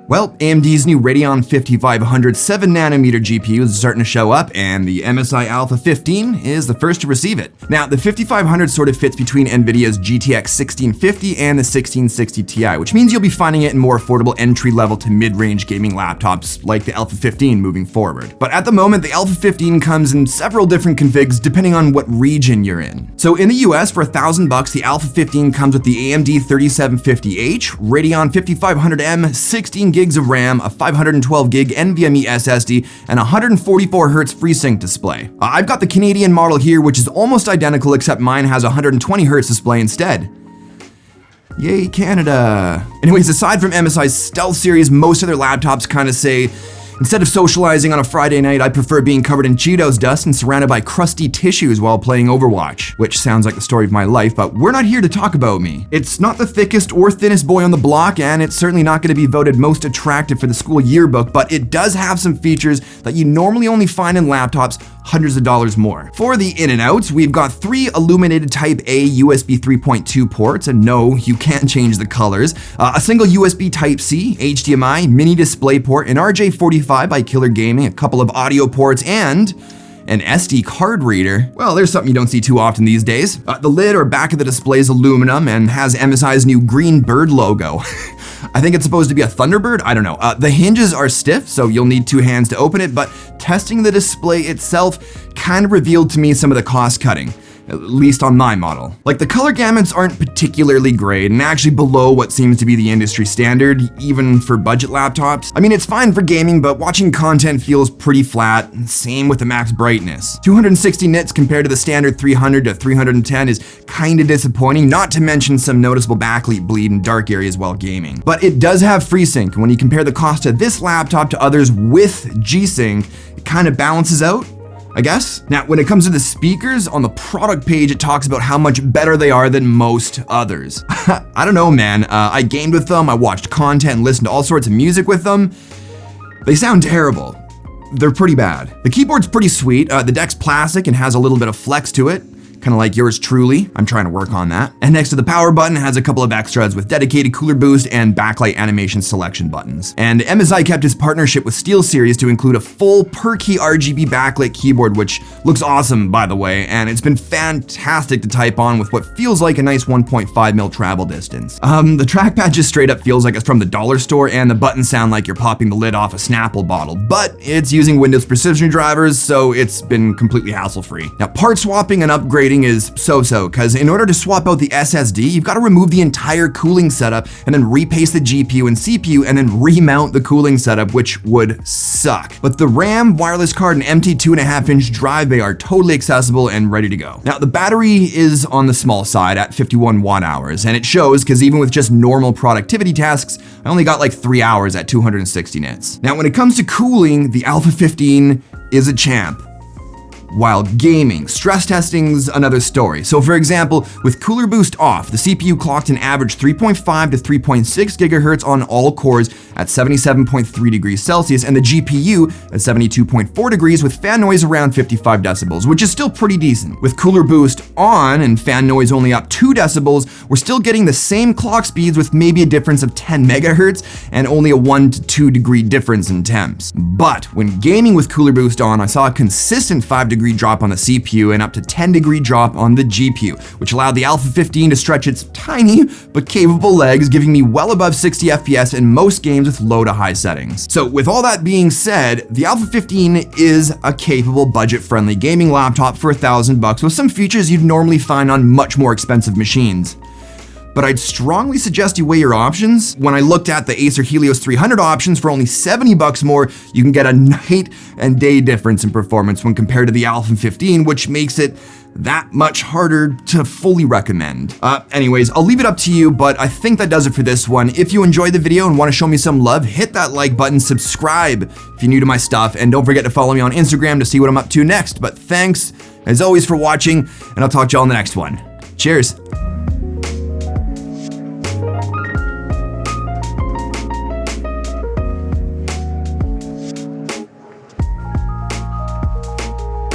Well, AMD's new Radeon 5500 7nm GPU is starting to show up, and the MSI Alpha 15 is the first to receive it. Now, the 5500 sort of fits between NVIDIA's GTX 1650 and the 1660 Ti, which means you'll be finding it in more affordable entry-level to mid-range gaming laptops like the Alpha 15 moving forward. But at the moment, the Alpha 15 comes in several different configs depending on what region you're in. So in the US, for $1,000, the Alpha 15 comes with the AMD 3750H, Radeon 5500M, 16 gigs of RAM, a 512 gig NVMe SSD, and a 144 Hz FreeSync display. I've got the Canadian model here, which is almost identical, except mine has a 120 Hz display instead. Yay, Canada. Anyways, aside from MSI's Stealth series, most of their laptops kind of say, instead of socializing on a Friday night, I prefer being covered in Cheetos dust and surrounded by crusty tissues while playing Overwatch, which sounds like the story of my life, but we're not here to talk about me. It's not the thickest or thinnest boy on the block, and it's certainly not going to be voted most attractive for the school yearbook, but it does have some features that you normally only find in laptops hundreds of dollars more. For the in and outs, we've got 3 illuminated Type A USB 3.2 ports, and no, you can't change the colors, a single USB Type C, HDMI, mini display port, an RJ45 by Killer Gaming, a couple of audio ports, and an SD card reader. Well, there's something you don't see too often these days. The lid or back of the display is aluminum and has MSI's new green bird logo. I think it's supposed to be a Thunderbird, I don't know. The hinges are stiff, so you'll need 2 hands to open it, but testing the display itself kind of revealed to me some of the cost cutting. At least on my model. Like, the color gamuts aren't particularly great and actually below what seems to be the industry standard, even for budget laptops. I mean, it's fine for gaming, but watching content feels pretty flat. Same with the max brightness. 260 nits compared to the standard 300 to 310 is kinda disappointing, not to mention some noticeable backlight bleed in dark areas while gaming. But it does have FreeSync, and when you compare the cost of this laptop to others with G-Sync, it kinda balances out, I guess. Now, when it comes to the speakers, on the product page, it talks about how much better they are than most others. I don't know, man. I gamed with them, I watched content and listened to all sorts of music with them. They sound terrible. They're pretty bad. The keyboard's pretty sweet. The deck's plastic and has a little bit of flex to it. Kind of like yours truly. I'm trying to work on that. And next to the power button has a couple of extras with dedicated cooler boost and backlight animation selection buttons. And MSI kept his partnership with SteelSeries to include a full per-key RGB backlit keyboard, which looks awesome, by the way, and it's been fantastic to type on with what feels like a nice 1.5mm travel distance. The trackpad just straight up feels like it's from the dollar store, and the buttons sound like you're popping the lid off a Snapple bottle, but it's using Windows precision drivers, so it's been completely hassle-free. Now, part swapping and upgrading is so-so, because in order to swap out the SSD, you've got to remove the entire cooling setup and then repaste the GPU and CPU and then remount the cooling setup, which would suck. But the RAM, wireless card, and empty 2.5-inch drive bay are totally accessible and ready to go. Now, the battery is on the small side at 51 watt-hours, and it shows because even with just normal productivity tasks, I only got like 3 hours at 260 nits. Now, when it comes to cooling, the Alpha 15 is a champ. While gaming, stress testing's another story. So for example, with cooler boost off, the CPU clocked an average 3.5 to 3.6 gigahertz on all cores at 77.3 degrees Celsius, and the GPU at 72.4 degrees with fan noise around 55 decibels, which is still pretty decent. With cooler boost on and fan noise only up 2 decibels, we're still getting the same clock speeds with maybe a difference of 10 megahertz and only a 1 to 2 degree difference in temps. But when gaming with cooler boost on, I saw a consistent 5-degree drop on the CPU and up to 10-degree drop on the GPU, which allowed the Alpha 15 to stretch its tiny but capable legs, giving me well above 60 FPS in most games with low to high settings. So with all that being said, the Alpha 15 is a capable budget-friendly gaming laptop for $1,000 with some features you'd normally find on much more expensive machines. But I'd strongly suggest you weigh your options. When I looked at the Acer Helios 300 options for only $70 more, you can get a night and day difference in performance when compared to the Alpha 15, which makes it that much harder to fully recommend. Anyways, I'll leave it up to you, but I think that does it for this one. If you enjoyed the video and want to show me some love, hit that like button, subscribe if you're new to my stuff, and don't forget to follow me on Instagram to see what I'm up to next. But thanks, as always, for watching, and I'll talk to y'all in the next one. Cheers.